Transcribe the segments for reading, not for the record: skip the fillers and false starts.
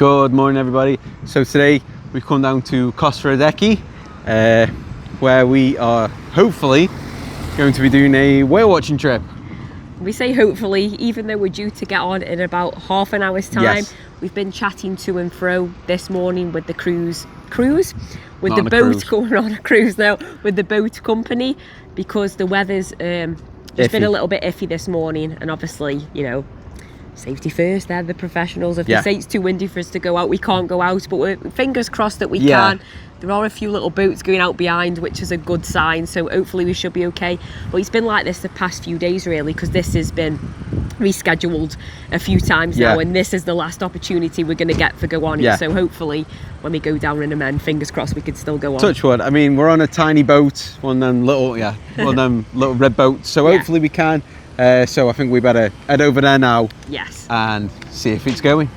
Good morning, everybody. So today we've come down to Costa where we are hopefully going to be doing a whale watching trip. We say hopefully, even though we're due to get on in about half an hour's time. Yes. We've been chatting to and fro this morning with the cruise with Not the on a boat cruise. going on a cruise now with the boat company, because the weather's just been a little bit iffy this morning, and obviously, you know, safety first. They're the professionals. If they say it's too windy for us to go out, we can't go out, but we're fingers crossed that we can. There are a few little boats going out behind, which is a good sign, so hopefully we should be okay. But it's been like this the past few days, really, because this has been rescheduled a few times now, and this is the last opportunity we're going to get for go on it. So hopefully when we go down in a men, fingers crossed, we can still go on. Touch wood. I mean, we're on a tiny boat, one of them little little red boats, so hopefully we can. So I think we better head over there now. Yes. And see if it's going.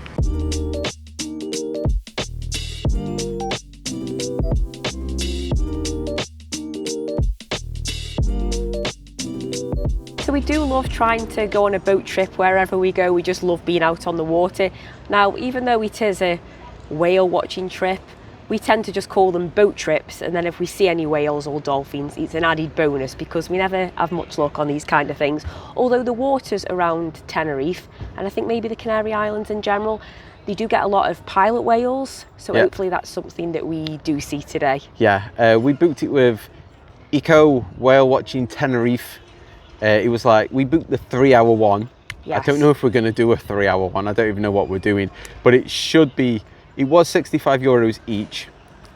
So we do love trying to go on a boat trip wherever we go. We just love being out on the water. Now, even though it is a whale watching trip, we tend to just call them boat trips, and then if we see any whales or dolphins, it's an added bonus, because we never have much luck on these kind of things. Although the waters around Tenerife, and I think maybe the Canary Islands in general, they do get a lot of pilot whales, so hopefully that's something that we do see today. We booked it with Eco Whale Watching Tenerife. It was like, we booked the 3-hour one. I don't know if we're going to do a 3-hour one. I don't even know what we're doing, but it should be. It was €65 each,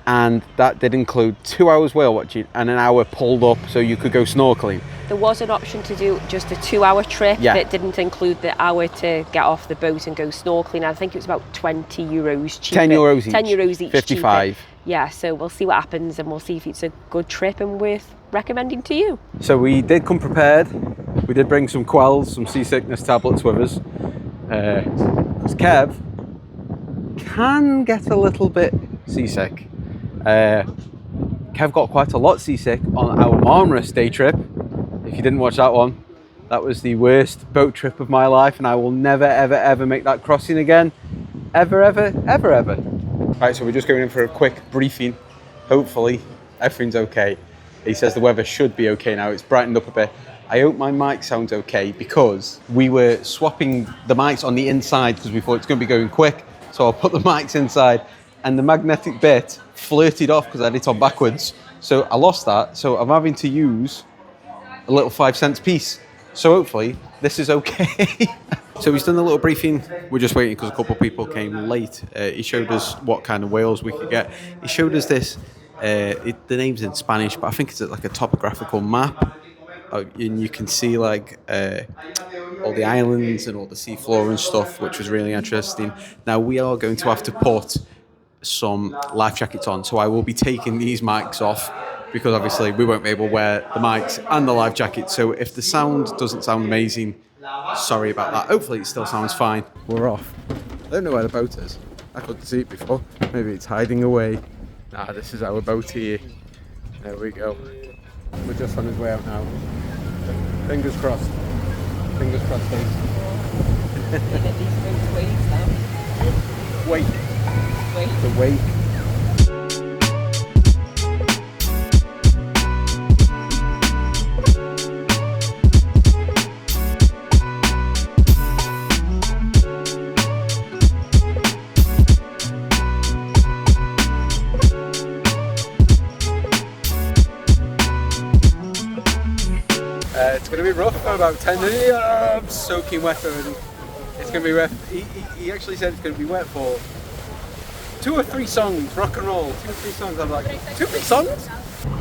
and that did include 2 hours whale watching and an hour pulled up so you could go snorkeling. There was an option to do just a 2-hour trip that didn't include the hour to get off the boat and go snorkeling. I think it was about €20 cheaper. €10 each. €10 each. 55. Cheaper. Yeah, so we'll see what happens, and we'll see if it's a good trip and worth recommending to you. So we did come prepared. We did bring some Quells, some seasickness tablets with us. Because Kev can get a little bit seasick. Kev got quite a lot seasick on our Marmaris day trip. If you didn't watch that one, that was the worst boat trip of my life, and I will never, ever, ever make that crossing again. Ever, ever, ever, ever. Right, so we're just going in for a quick briefing. Hopefully everything's okay. He says the weather should be okay now. It's brightened up a bit. I hope my mic sounds okay, because we were swapping the mics on the inside because we thought it's going to be going quick. So I'll put the mics inside, and the magnetic bit flirted off because I had it on backwards. So I lost that. So I'm having to use a little 5-cent piece. So hopefully this is okay. So he's done a little briefing. We're just waiting because a couple of people came late. He showed us what kind of whales we could get. He showed us this. The name's in Spanish, but I think it's like a topographical map. And you can see like all the islands and all the seafloor and stuff, which was really interesting. Now we are going to have to put some life jackets on, so I will be taking these mics off, because obviously we won't be able to wear the mics and the life jacket. So if the sound doesn't sound amazing, sorry about that. Hopefully it still sounds fine. We're off. I don't know where the boat is. I couldn't see it before. Maybe it's hiding away. Nah, this is our boat here. There we go. We're just on his way out now. Fingers crossed. Fingers crossed, please. Wait. The wake. It's going to be rough for about 10 minutes. I'm soaking wet already. It's going to be wet. He actually said it's going to be wet for 2 or 3 songs, rock and roll. 2 or 3 songs. I'm like, 2 or 3 songs?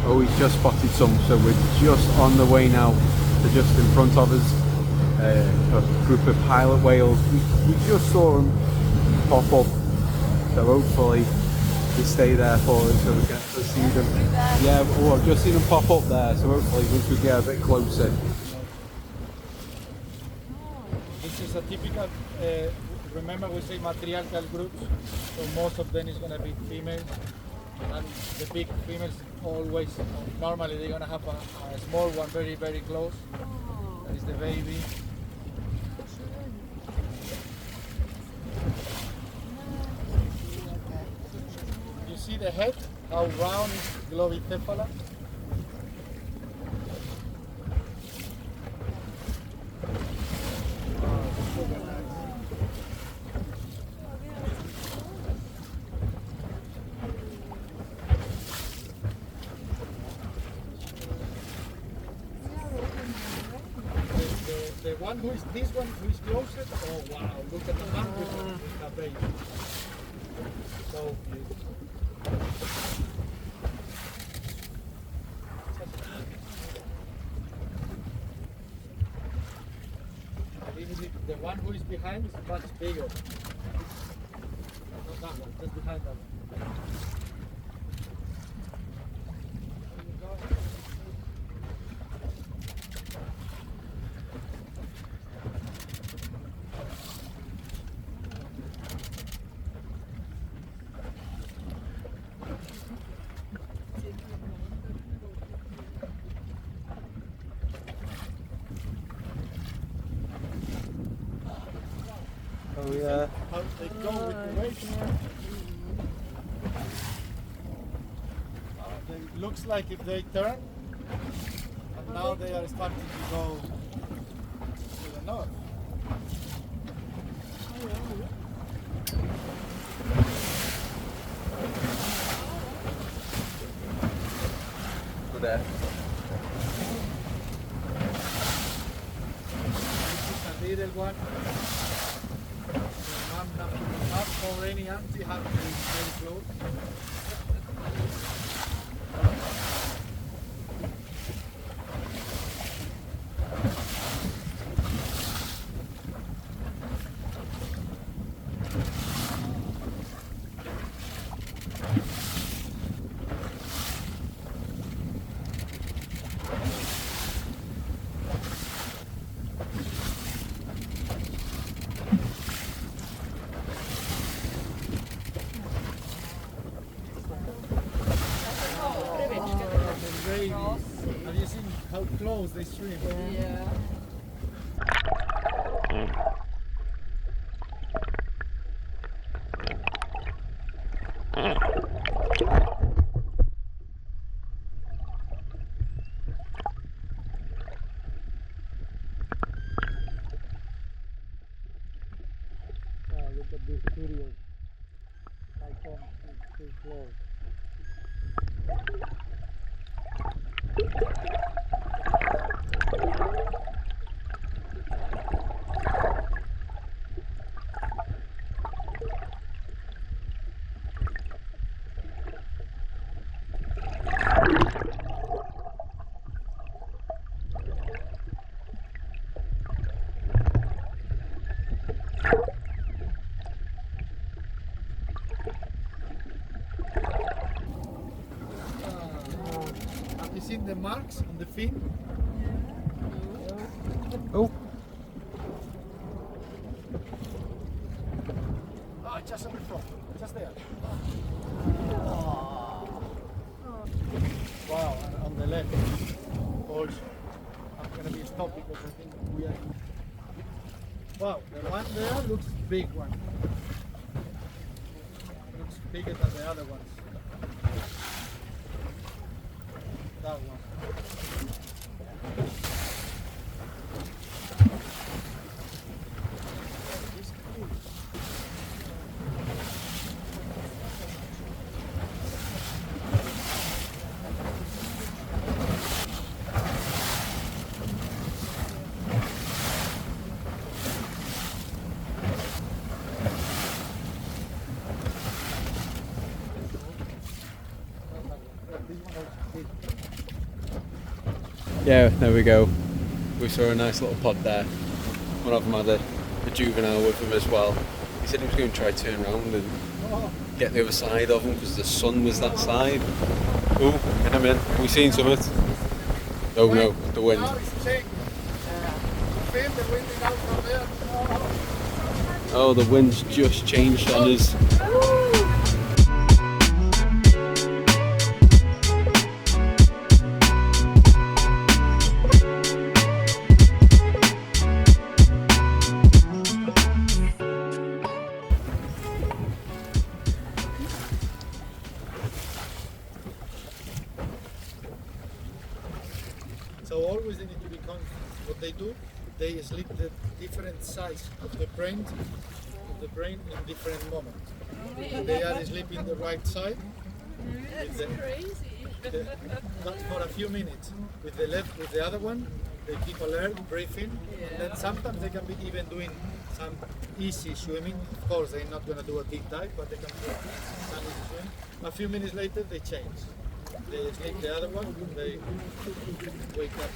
Oh, we just spotted some, so we're just on the way now. They're just in front of us. A group of pilot whales. We just saw them pop up, so hopefully they stay there for us so we get to see them. Yeah, well, I've just seen them pop up there, so hopefully once we get a bit closer. This is a typical, remember we say matriarchal groups, so most of them is going to be females, and the big females always, normally they're going to have a small one very, very close. That is the baby. the head, how round is globicephala. The one who is this one who is closest. Oh wow! Look at the man with the baby. So beautiful. The one who is behind is much bigger. Not that one, just behind that one. Oh yeah. How they go with the weight. It looks like if they turn, and now they are starting to go to the north. Go there. This is a little one. Not for any auntie have to be very close. Have you seen how close they swim? Yeah. Look at this video. I come too close. Have you seen the marks on the fin? Oh. Oh, just on the front, just there. Wow, and on the left also. I'm gonna be stopped because I think we are. Wow, the one there looks big one. Looks bigger than the other ones. That one. This cool. Yeah, there we go. We saw a nice little pod there. One of them had a juvenile with him as well. He said he was going to try to turn around and get the other side of him because the sun was that side. Oh, in a minute. Have we seen something? Oh no, the wind. Now it's changing. Feel the wind out from there. Oh, the wind's just changed on us. always they need to be conscious. What they do, they sleep the different size of the brain in different moments. They are sleeping the right side. That's crazy. Not for a few minutes. With the left, with the other one, they keep alert, breathing, and then sometimes they can be even doing some easy swimming. Of course, they're not going to do a deep dive, but they can do some easy swimming. A few minutes later, they change. They sleep the other one, they wake up.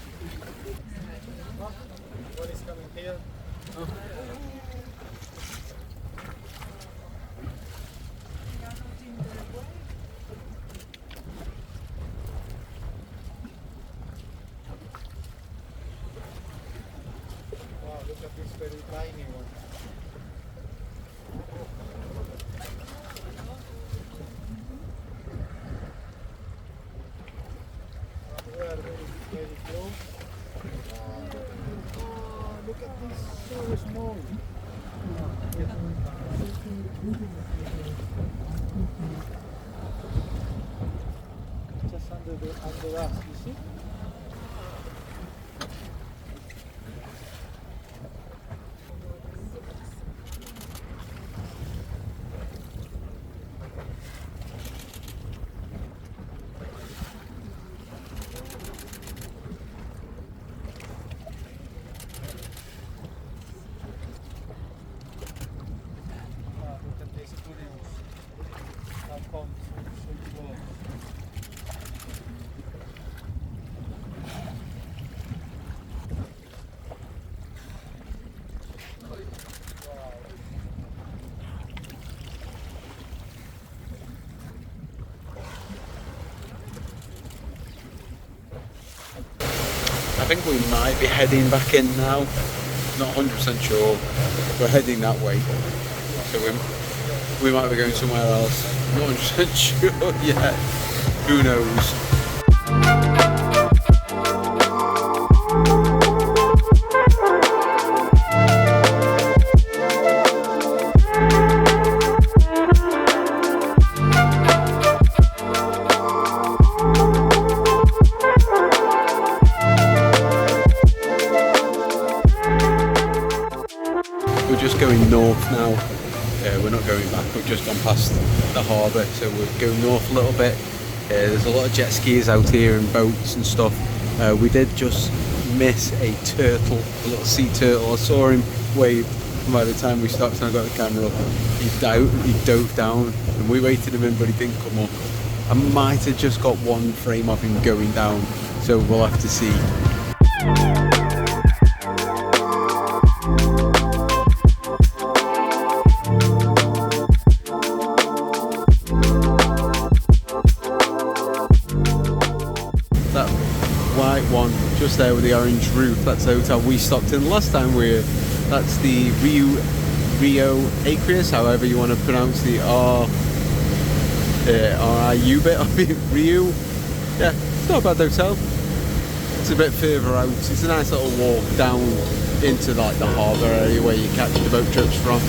One is coming here. Wow, look at this very tiny one. We are very close. Oh, look at this, so small. Just under us, you see? Look at this curious. How come so close? I think we might be heading back in now. Not 100% sure. We're heading that way. So we might be going somewhere else. Not 100% sure yet. Who knows? We're just going north now. We're not going back. We've just gone past the harbour, so we're going north a little bit. There's a lot of jet skiers out here and boats and stuff. We did just miss a turtle, a little sea turtle. I saw him wave, and by the time we stopped and I got the camera up, he dove down, and we waited him in, but he didn't come up. I might have just got one frame of him going down, so we'll have to see. That white one just there with the orange roof, that's the hotel we stopped in last time we were. That's the Rio Aquarius, however you want to pronounce the R-I-U bit of it, Rio. Yeah, it's not a bad hotel. It's a bit further out. It's a nice little walk down into like the harbour area where you catch the boat trips from.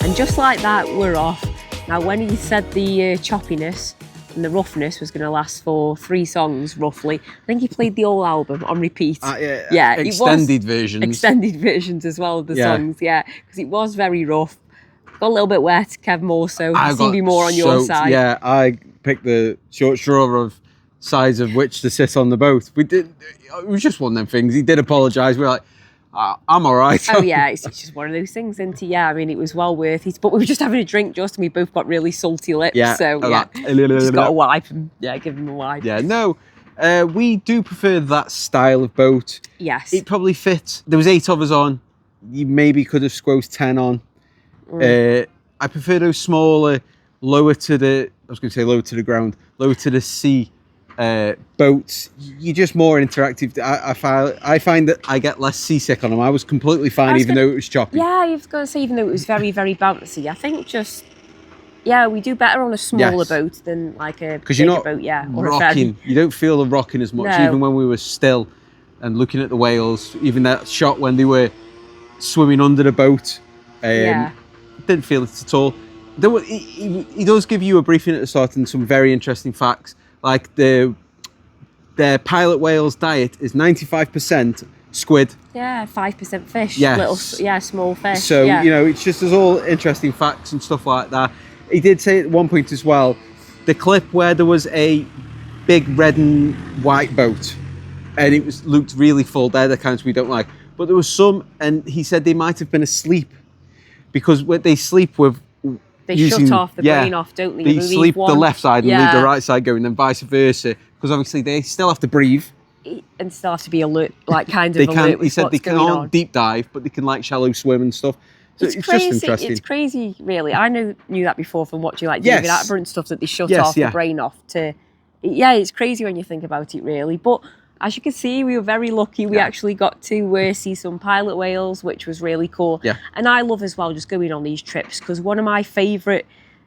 And just like that, we're off. Now, when he said the choppiness and the roughness was going to last for 3 songs, roughly, I think he played the whole album on repeat. Yeah, extended versions. Extended versions as well of the songs, yeah, because it was very rough. Got a little bit wet, Kev more so. He seemed to be more on your side. Yeah, I picked the short straw of sides of which to sit on the boat. It was just one of them things. He did apologise. We were like, I'm all right. Oh yeah, it's just one of those things, isn't it? Yeah, I mean, it was well worth it. But we were just having a drink, just, and we both got really salty lips. Yeah, so yeah, just got a wipe and give him a wipe. Yeah, no, we do prefer that style of boat. Yes. It probably fits. There was 8 of us on. You maybe could have squozed 10 on. I prefer those smaller, lower to the ground, lower to the sea boats. You're just more interactive. I find that I get less seasick on them. I was completely fine, even though it was choppy. Yeah, I was going to say, even though it was very, very bouncy, I think just, yeah, we do better on a smaller boat than like a bigger you're not boat, yeah. Or rocking. You don't feel the rocking as much, No. even when we were still and looking at the whales. Even that shot when they were swimming under the boat, didn't feel it at all. He does give you a briefing at the start and some very interesting facts, like their pilot whale's diet is 95% squid. Yeah, 5% fish. Yes. Little, small fish. So, you know, it's just, there's all interesting facts and stuff like that. He did say at one point as well, the clip where there was a big red and white boat and it looked really full, they're the kinds we don't like. But there was some, and he said they might have been asleep because when they sleep with they shut off the brain off, don't they? They sleep the left side and leave the right side going, and vice versa, because obviously they still have to breathe and still have to be alert, like kind of alert. He said they can't deep dive, but they can like shallow swim and stuff. So it's crazy. Just interesting. It's crazy, really. I knew that before from watching like David Attenborough and stuff, that they shut off the brain off to. Yeah, it's crazy when you think about it, really. But as you can see, we were very lucky. We actually got to see some pilot whales, which was really cool. Yeah. And I love as well just going on these trips, because one of my favourite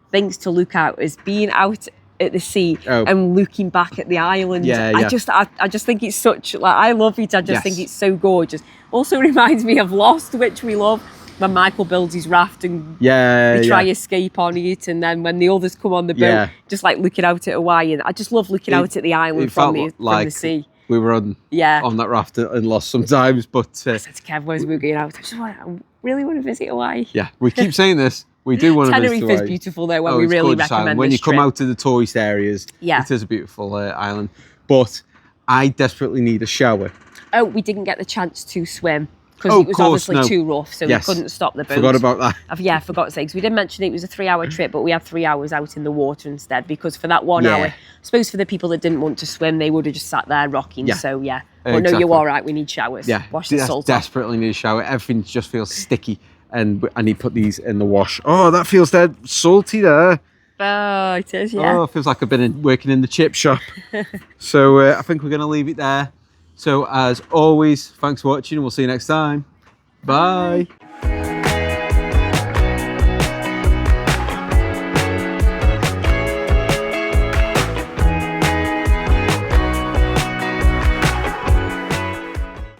things to look at is being out at the sea and looking back at the island. I just think it's such, like, I love it. I just think it's so gorgeous. Also reminds me of Lost, which we love, when Michael builds his raft and they try escape on it, and then when the others come on the boat, just like looking out at Hawaii. And I just love looking out at the island from the sea. We were on that raft and Lost sometimes, but I said to Kev when we were going out, I really want to visit Hawaii. Yeah, we keep saying this. We do want to visit Hawaii. Tenerife is beautiful though, when we really recommend when this you come out to the tourist areas, it is a beautiful island. But I desperately need a shower. Oh, we didn't get the chance to swim because it was obviously too rough, so we couldn't stop the boat. Forgot about that. Yeah, forgot to say, because we didn't mention it was a 3-hour trip, but we had 3 hours out in the water instead, because for that 1 hour, I suppose for the people that didn't want to swim, they would have just sat there rocking. So but no, you're all right. We need showers. Yeah, wash the salt off. Desperately need a shower. Everything just feels sticky, and I need to put these in the wash. Oh, that feels dead salty there. Oh, it is. Yeah. Oh, it feels like I've been working in the chip shop. So I think we're going to leave it there. So as always, thanks for watching, and we'll see you next time. Bye.